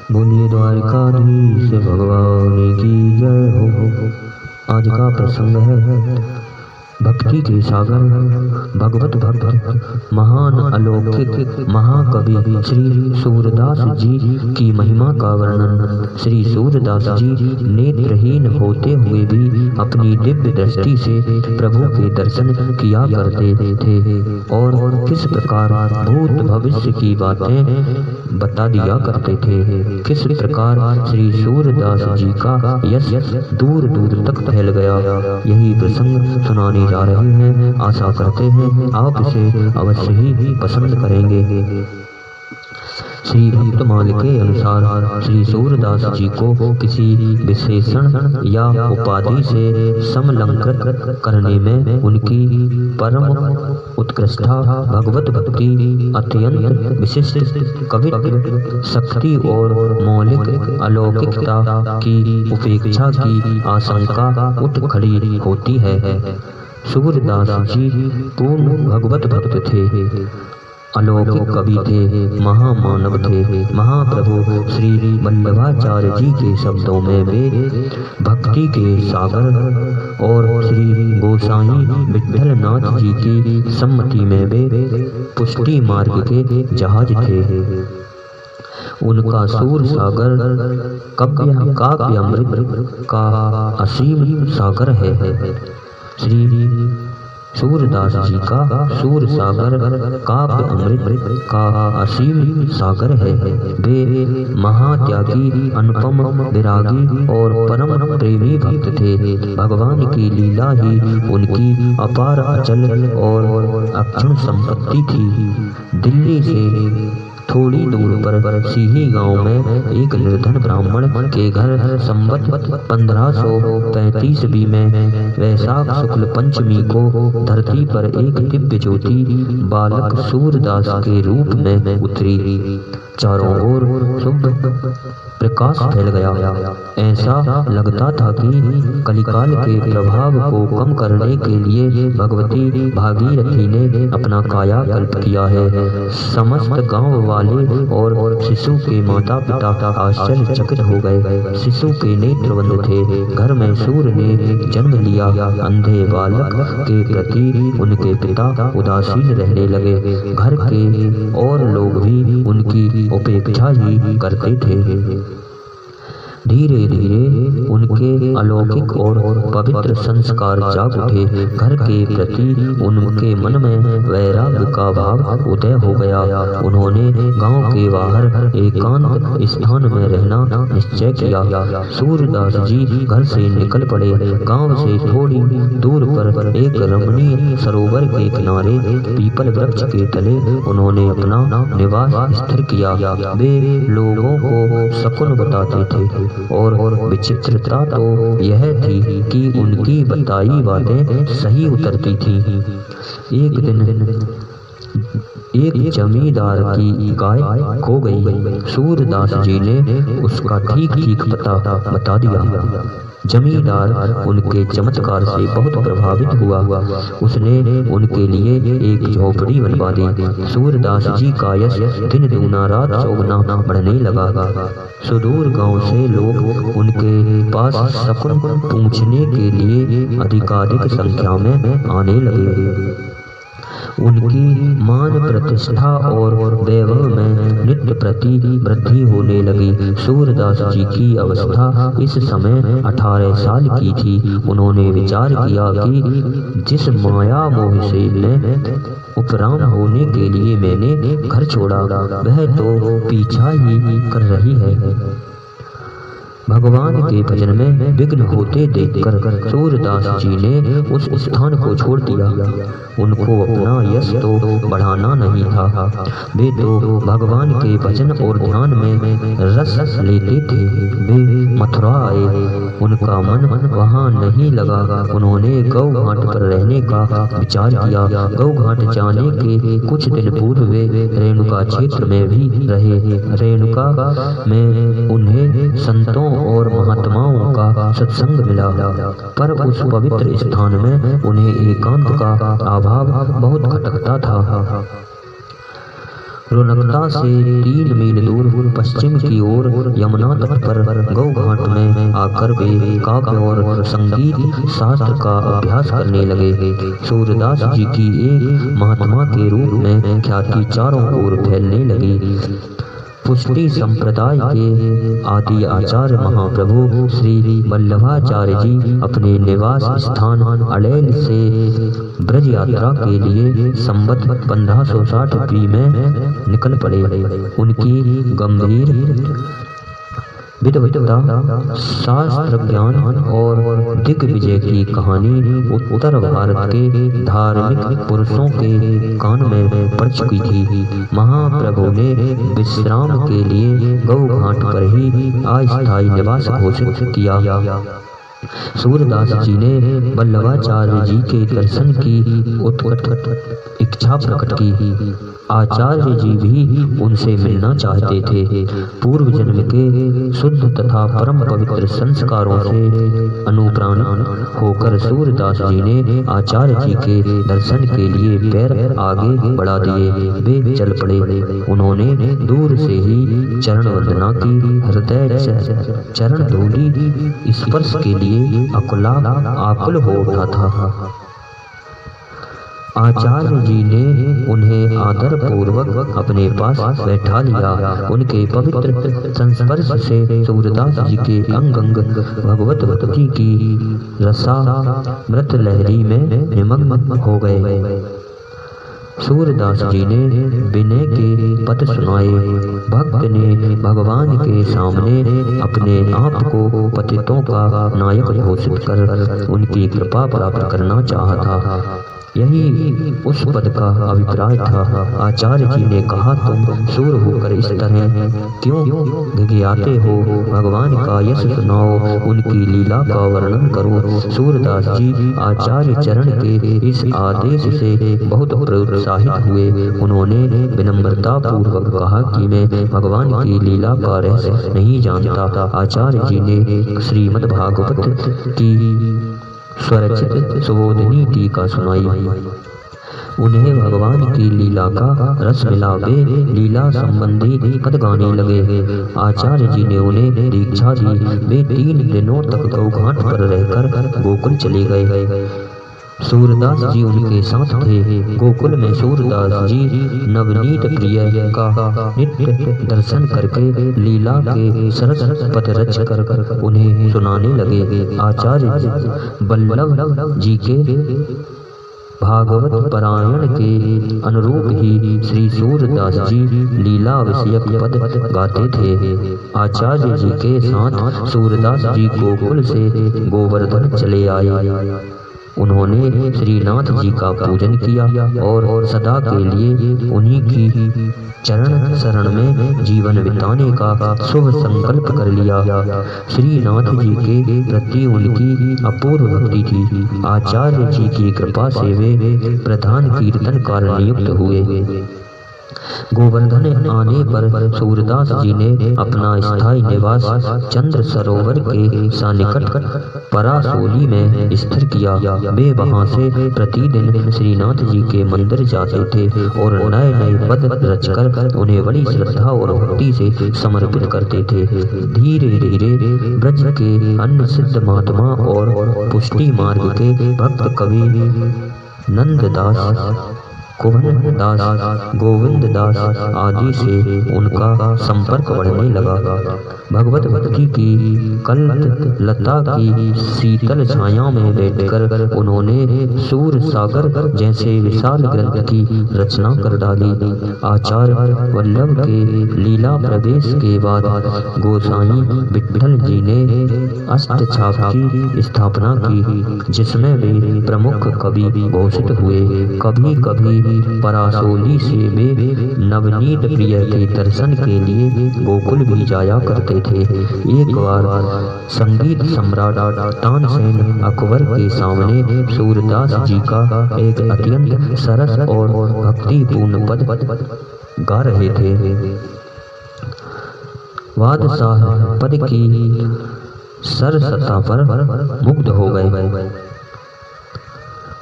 बोलिए द्वारकाधीश भगवान की जय हो। आज का प्रसंग है भक्ति के सागर भगवत भक्त महान अलौकिक महाकवि श्री सूरदास जी की महिमा का वर्णन। श्री सूरदास जी नेत्रहीन होते हुए भी अपनी दिव्य दृष्टि से प्रभु के दर्शन किया करते थे और किस प्रकार भूत भविष्य की बातें बता दिया करते थे। किस प्रकार श्री सूरदास जी का यश दूर दूर तक फैल गया, यही प्रसंग सुनाने जा रहे हैं। आशा करते हैं आप इसे अवश्य ही पसंद करेंगे। श्री भक्तमाल के अनुसार श्री सूरदास जी को किसी विशेषण या उपाधि से समलंकृत करने में उनकी परम उत्कृष्टता भगवत भक्ति, अत्यंत विशिष्ट कवित्व शक्ति और मौलिक अलौकिकता की उपेक्षा की आशंका उठ खड़ी होती है। सूरदास जी पूर्ण भगवत भक्त थे, अलौकिक कवि थे, महामानव थे। महाप्रभु श्री वल्लभाचार्य जी के शब्दों में वे भक्ति के सागर और श्री गोसाई विठलनाथ जी की सम्मति में वे पुष्टि मार्ग के जहाज थे। उनका सूर सागर काव्य अमृत का असीम सागर है। श्री सूरदास जी का सूर सागर काव्य अमृत का असीम सागर है। वे महात्यागी, अनुपम विरागी और परम प्रेमी भक्त थे। भगवान की लीला ही उनकी अपार अचल और अक्षुण्ण संपत्ति थी। दिल्ली से थोड़ी दूर पर सीही गांव में एक निर्धन ब्राह्मण के घर संवत 1535 ईस्वी में वैशाख शुक्ल पंचमी को धरती पर एक दिव्य ज्योति बालक सूरदास के रूप में उतरी। चारों ओर शुभ प्रकाश फैल गया। ऐसा लगता था कि कलिकाल के प्रभाव को कम करने के लिए भगवती भागीरथी ने अपना कायाकल्प किया है। समस्त गांव वाले और शिशु के माता पिता आश्चर्यचकित हो गए। शिशु के नेत्र बंद थे। घर में सूर्य ने जन्म लिया। अंधे बालक के प्रति उनके पिता उदासीन रहने लगे। घर के और लोग भी उनकी उपेक्षा ही करते थे। धीरे धीरे उनके अलौकिक और पवित्र संस्कार जाग उठे। घर के प्रति उनके मन में वैराग्य का भाव उदय हो गया। उन्होंने गांव के बाहर एकांत स्थान में रहना निश्चय किया। सूरदास जी घर से निकल पड़े। गांव से थोड़ी दूर पर एक रमणीय सरोवर के किनारे पीपल वृक्ष के तले उन्होंने अपना निवास स्थिर किया। वे लोगों को शकुन बताते थे और विचित्रता तो यह थी कि उनकी बताई बातें सही उतरती थीं। एक दिन एक जमींदार की गाय खो गई। सूरदास जी ने उसका ठीक ठीक पता बता दिया। जमींदार उनके चमत्कार से बहुत प्रभावित हुआ। उसने उनके लिए एक झोपड़ी बनवा दी। सूरदास जी का यश दिन दूना रात चौगुना बढ़ने लगा। सुदूर गांव से लोग उनके पास शकुन पूछने के लिए अधिकाधिक संख्या में आने लगे। उनकी मान प्रतिष्ठा और वैभव में नित्य प्रति वृद्धि होने लगी। सूरदास जी की अवस्था इस समय 18 साल की थी। उन्होंने विचार किया कि जिस माया मोह से मैं उपराम होने के लिए मैंने घर छोड़ा, वह तो पीछा ही कर रही है। भगवान के भजन में विघ्न होते देखकर सूरदास जी ने उस स्थान को छोड़ दिया। उनको अपना यश तो बढ़ाना नहीं था। वे तो भगवान के भजन और ध्यान में रस लेते थे। वे मथुरा आए। उनका मन वहाँ नहीं लगा। उन्होंने गौ घाट पर रहने का विचार किया। गौ घाट जाने के कुछ दिन पूर्व वे रेणुका क्षेत्र में भी रहे। रेणुका में उन्हें संतों और महात्माओं का सत्संग मिला, पर उस पवित्र स्थान में उन्हें एकांत का अभाव बहुत खटकता था। रौनकता से 3 मील दूर पश्चिम की ओर यमुना तट पर गौ घाट में आकर वे काव्य और संगीत शास्त्र का अभ्यास करने लगे। सूरदास जी की एक महात्मा के रूप में ख्याति चारों ओर फैलने लगी। पुष्टि संप्रदाय के आदि आचार्य महाप्रभु श्री वल्लभाचार्य जी अपने निवास स्थान अड़ैल से ब्रज यात्रा के लिए संवत 1560 ईस्वी में निकल पड़े। उनकी गंभीर विद्वता, शास्त्र ज्ञान और दिग्विजय की कहानी उत्तर भारत के धार्मिक पुरुषों के कान में पड़ चुकी थी। महाप्रभु ने विश्राम के लिए गौ घाट पर ही अस्थायी निवास घोषित किया। सूरदास जी ने वल्लभाचार्य जी के दर्शन की उत्कट इच्छा प्रकट की। आचार्य जी भी उनसे मिलना चाहते थे। पूर्व जन्म के शुद्ध तथा परम पवित्र संस्कारों से अनुप्राणित होकर सूरदास जी ने आचार्य जी के दर्शन के लिए पैर आगे बढ़ा दिए। वे चल पड़े। उन्होंने दूर से ही चरण वंदना की। हृदय चरण धूलि स्पर्श के लिए आकुल हो उठा था। आचार्य जी ने उन्हें आदर पूर्वक अपने पास बैठा लिया। उनके पवित्र संस्पर्श से सूरदास जी के अंग अंग भगवत भक्ति की रसामृत लहरी में निमग्न हो गए। सूरदास जी ने विनय के पद सुनाए। भक्त ने भगवान के सामने अपने आप को पतितों का नायक घोषित कर उनकी कृपा प्राप्त करना चाहा था। यही उस पद का अभिप्राय था। आचार्य जी ने कहा, तुम सूर होकर इस तरह क्यों गिड़गिड़ाते हो? भगवान का यश सुनाओ, उनकी लीला का वर्णन करो। सूरदास जी आचार्य चरण के इस आदेश से बहुत प्रोत्साहित हुए। उन्होंने विनम्रता पूर्वक कहा कि मैं भगवान की लीला का रहस्य नहीं जानता। आचार्य जी ने श्रीमद् भागवत की स्वरचित सुबोधिनी टीका सुनाई। उन्हें भगवान की लीला का रस मिला। वे लीला संबंधी पद गाने लगे। आचार्य जी ने उन्हें दीक्षा दी। वे 3 दिनों तक गौ घाट पर रहकर गोकुल चले गए। सूरदास जी उनके साथ थे। गोकुल में सूरदास जी नवनीत प्रिय का नित्य दर्शन करके लीला के सरस पद रच कर उन्हें सुनाने लगे। आचार्य वल्लभ जी के भागवत पारायण के अनुरूप ही श्री सूरदास जी लीला विषयक पद गाते थे। आचार्य जी के साथ सूरदास जी गोकुल से गोवर्धन चले आए। उन्होंने श्रीनाथ जी का पूजन किया और सदा के लिए उन्हीं की चरण शरण में जीवन बिताने का शुभ संकल्प कर लिया। श्रीनाथ जी के प्रति उनकी अपूर्व भक्ति थी। आचार्य जी की कृपा से वे प्रधान कीर्तनकार नियुक्त हुए। गोवर्धन आने पर सूरदास जी ने अपना स्थायी निवास चंद्र सरोवर के सन्निकट परासोली में स्थिर किया। वे वहां से प्रतिदिन श्रीनाथ जी के मंदिर जाते थे और नए नए पद रचकर उन्हें बड़ी श्रद्धा और भक्ति से समर्पित करते थे। धीरे धीरे ब्रज के अन्य सिद्ध महात्मा और पुष्टि मार्ग के भक्त कवि नंददास, कुंभन दास, गोविंद दास आदि से उनका संपर्क बढ़ने लगा। भगवत भक्ति की कल्प लता की शीतल छाया में बैठकर उन्होंने सूर सागर जैसे विशाल ग्रंथ की रचना कर डाली। आचार्य वल्लभ के लीला प्रवेश के बाद गोसाई विट्ठल जी ने अष्टछाप की स्थापना की, जिसमें वे प्रमुख कवि घोषित हुए। कभी कभी परासोली से वे नवनीत प्रिय के दर्शन के लिए गोकुल भी जाया करते थे। एक बार संगीत सम्राट तानसेन अकबर के सामने सूरदास जी का एक अत्यंत सरस और भक्तिपूर्ण पद गा रहे थे। बादशाह पद की सरसता पर मुग्ध हो गए।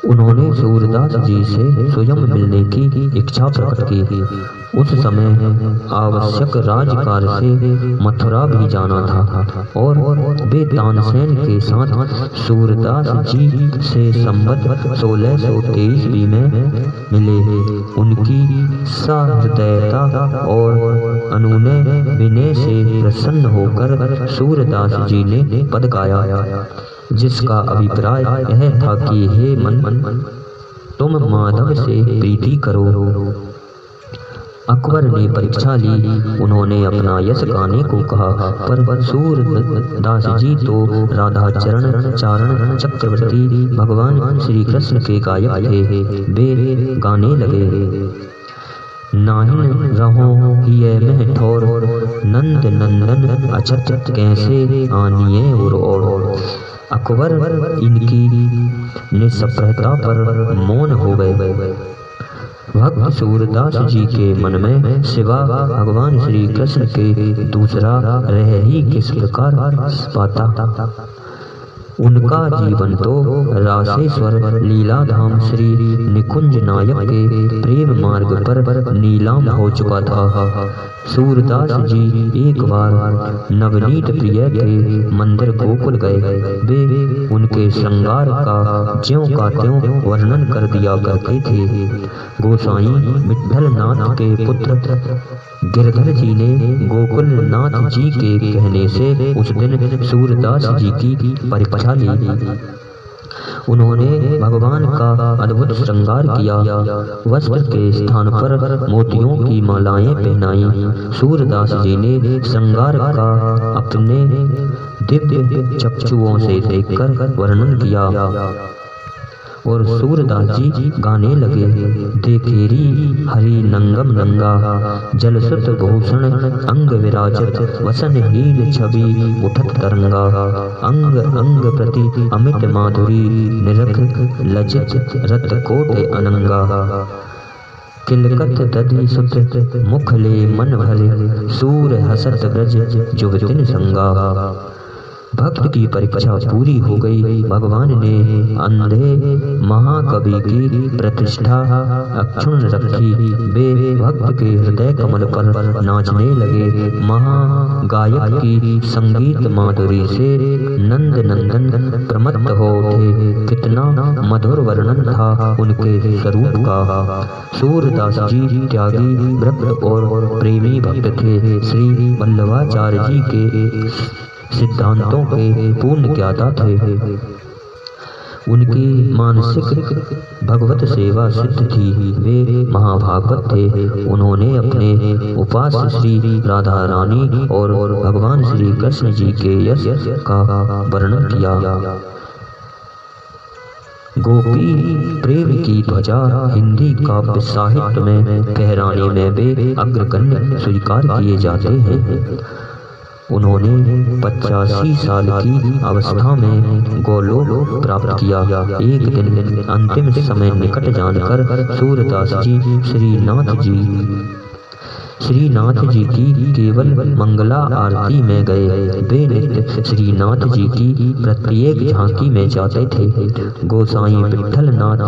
उन्होंने सूरदास जी से स्वयं मिलने की इच्छा प्रकट की। उस समय आवश्यक राजकार्य से मथुरा भी जाना था और वे तानसेन के साथ सूरदास जी से संवत 1623 में मिले। उनकी सहृदयता और अनुनय विनय से प्रसन्न होकर सूरदास जी ने पद गाया, जिसका अभिप्राय यह था कि हे मन, तुम माधव से प्रीति करो। अकबर ने परीक्षा ली। उन्होंने अपना यश गाने को कहा, पर सूरदास जी तो राधाचरण चारण चक्रवर्ती भगवान श्री कृष्ण के गायक थे। वे गाने लगे, नाहिन रहो हिय में ठोर, नंद नंदन अछत कैसे आनिए और। अकबर इनकी निष्प्रभता पर मौन हो गए। भक्त सूरदास जी के मन में सिवा भगवान श्री कृष्ण के दूसरा रह ही किस प्रकार पाता। उनका जीवन तो रासेश्वर लीलाधाम श्री निकुंज नायक के प्रेम मार्ग पर नीलाम हो चुका था। सूरदास जी एक बार नवनीत प्रिय के मंदिर गोकुल गए। वे उनके श्रृंगार का ज्यों का त्यों वर्णन कर दिया करते थे। गोसाई विठल नाथ के पुत्र गिरधर जी ने गोकुल नाथ जी के कहने से उस दिन सूरदास जी की परीक्षा ली। उन्होंने भगवान का अद्भुत श्रृंगार किया, वस्त्र के स्थान पर मोतियों की मालाएं पहनाई। सूरदास जी ने श्रृंगार का अपने दिव्य चक्षुओं से देखकर वर्णन किया और सूरदास जी गाने लगे, देखेरी हरि नंगम नंगा, जलसुत भूषण अंग विराजत, वसनहीन छवि उठत तरंगा, अंग अंग प्रति अमित माधुरी, निरख लजित रत कोट अनंगा, किलकत दधि सुत मुखले मन भरे, सूर हसत ब्रज जुगतिन संगा। भक्त की परीक्षा पूरी हो गई। भगवान ने अंधे महाकवि की प्रतिष्ठा अक्षुण्ण रखी। वे भक्त के हृदय कमल पर नाचने लगे। महागायक की संगीत माधुरी से नंद नंदन प्रमत्त हो उठे। कितना मधुर वर्णन था उनके स्वरूप का। सूरदास जी त्यागी, व्रत और प्रेमी भक्त थे। श्री वल्लभाचार्य जी के सिद्धांतों के पूर्ण ज्ञाता थे। उनकी मानसिक भगवत सेवा सिद्ध थी। वे महाभागवत थे। उन्होंने अपने उपास्य श्री राधा रानी और भगवान श्री कृष्ण जी के यश का वर्णन किया। गोपी प्रेम की ध्वजा हिंदी काव्य साहित्य में फहराने में वे अग्रगण्य स्वीकार किए जाते हैं। उन्होंने 85 साल की अवस्था में गोलोक प्राप्त किया। एक दिन अंतिम समय निकट जानकर सूरदास जी श्रीनाथ जी की केवल मंगला आरती में गए। वे नित्य श्रीनाथ जी की प्रत्येक झांकी में जाते थे। गोसाई विठल नाथ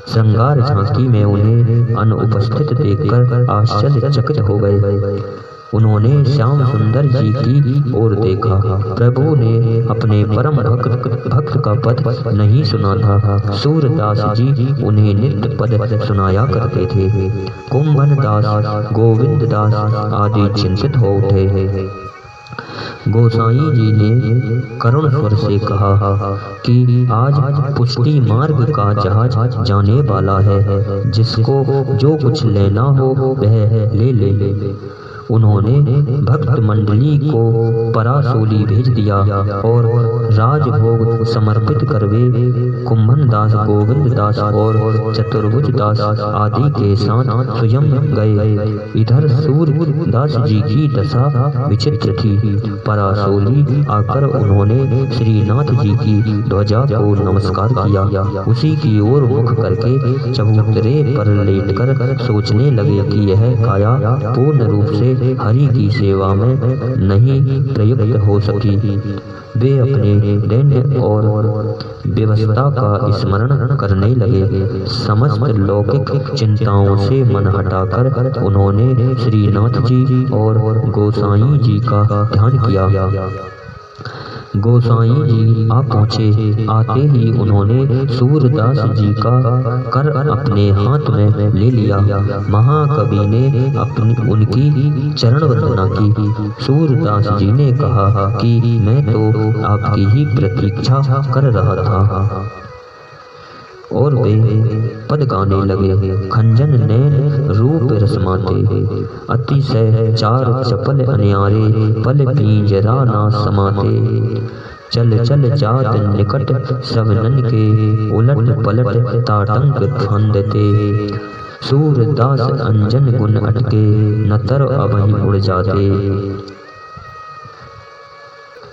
श्रृंगार झांकी में उन्हें अनुपस्थित देखकर आश्चर्यचकित हो गए। उन्होंने श्याम सुंदर जी की ओर देखा। प्रभु ने अपने परम भक्त का पद नहीं सुना था। सूरदास जी उन्हें नित्य पद सुनाया करते थे। कुंभन दास, गोविंद दास आदि चिंतित हो उठे। गोसाई जी ने करुण स्वर से कहा कि आज पुष्टि मार्ग का जहाज जाने वाला है। जिसको जो कुछ लेना हो वह ले ले। उन्होंने भक्त मंडली को परासोली भेज दिया और राजभोग समर्पित करवे कुंभन दास, गोविंद दास और चतुर्भुज दास आदि के साथ स्वयं गए। इधर सूरदास जी की दशा विचित्र थी। परासोली आकर उन्होंने श्रीनाथ जी की ध्वजा को नमस्कार किया। उसी की ओर मुख करके चबूतरे पर लेटकर सोचने लगे कि यह काया पूर्ण रूप से हरि की सेवा में नहीं प्रयुक्त हो सकी। वे अपने दैन्य और व्यवस्था का स्मरण करने लगे। समस्त लौकिक चिंताओं से मन हटाकर उन्होंने श्रीनाथ जी और गोसाई जी का ध्यान किया। गोसाई जी आ पहुँचे। आते ही उन्होंने सूरदास जी का कर अपने हाथ में ले लिया। महाकवि ने उनकी चरण वंदना की। सूरदास जी ने कहा कि मैं तो आपकी ही प्रतीक्षा कर रहा था। और वे पद गाने लगे। खंजन नैन रूप रसमाते, अतिशय चार चपल अन्यारे, पल पिंजरा ना समाते। चल चल जात निकट सबनन के, उलट पलट ताटंक फांदते। सूरदास अंजन गुण अटके, नतर अवहीं उड़ जाते।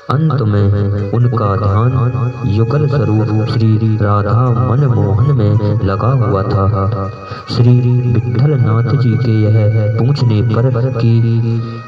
अंत में उनका ध्यान युगल स्वरूप श्री राधा मनमोहन में लगा हुआ था। श्री विठल नाथ जी के यह पूछने पर कि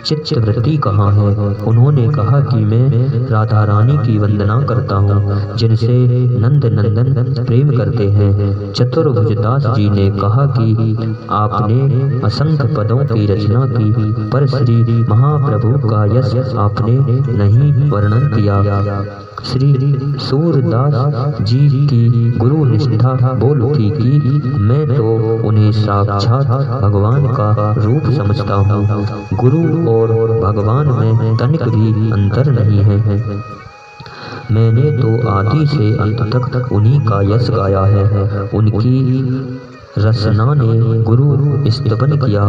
चित्तवृत्ति कहाँ है, उन्होंने कहा कि मैं राधा रानी की वंदना करता हूँ, जिनसे नंद नंदन प्रेम करते हैं। चतुर्भुजदास जी ने कहा कि आपने असंख्य पदों की रचना की, पर श्री महाप्रभु का यश आपने नहीं वर्णन किया। श्री सूरदास जी की गुरु निष्ठा बोल उठी कि मैं तो उन्हें साक्षात भगवान का रूप समझता हूँ। गुरु और भगवान में तनिक भी अंतर नहीं है। मैंने तो आदि से अंत तक उन्हीं का यश गाया है। उनकी रसना ने गुरु स्तवन किया,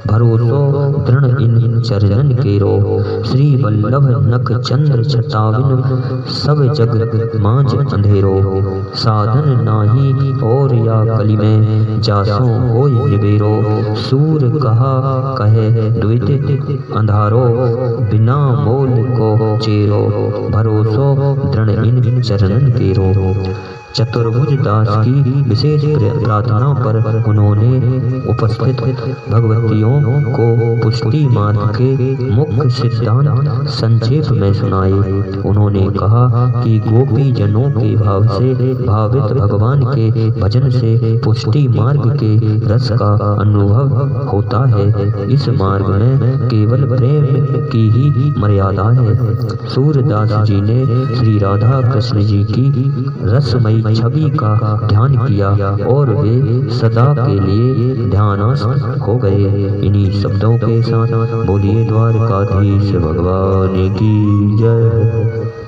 भरोसो दृढ़ इन चरणन केरो। श्री वल्लभ नख चंद्र छटाविन, सब जग मांझ अंधेरो। साधन नाही और या कली में, जासो होय निबेरो। सूर कहा कहे द्वैत अंधारो, बिना मोल को चेरो। भरोसो दृढ़ इन चरणन केरो। चतुर्भुज दास की विशेष प्रार्थना पर उन्होंने उपस्थित भगवतियों को पुष्टि मार्ग के मुख्य सिद्धांत संक्षेप में सुनाए। उन्होंने कहा कि गोपी जनों के भाव से भावित भगवान के भजन से पुष्टि मार्ग के रस का अनुभव होता है। इस मार्ग में केवल प्रेम की ही मर्यादा है। सूरदास जी ने श्री राधा कृष्ण जी की रसमयी छवि का ध्यान किया और वे सदा के लिए ध्यानस्थ हो गए। इन्हीं शब्दों के साथ बोलिए द्वारकाधीश भगवान की जय।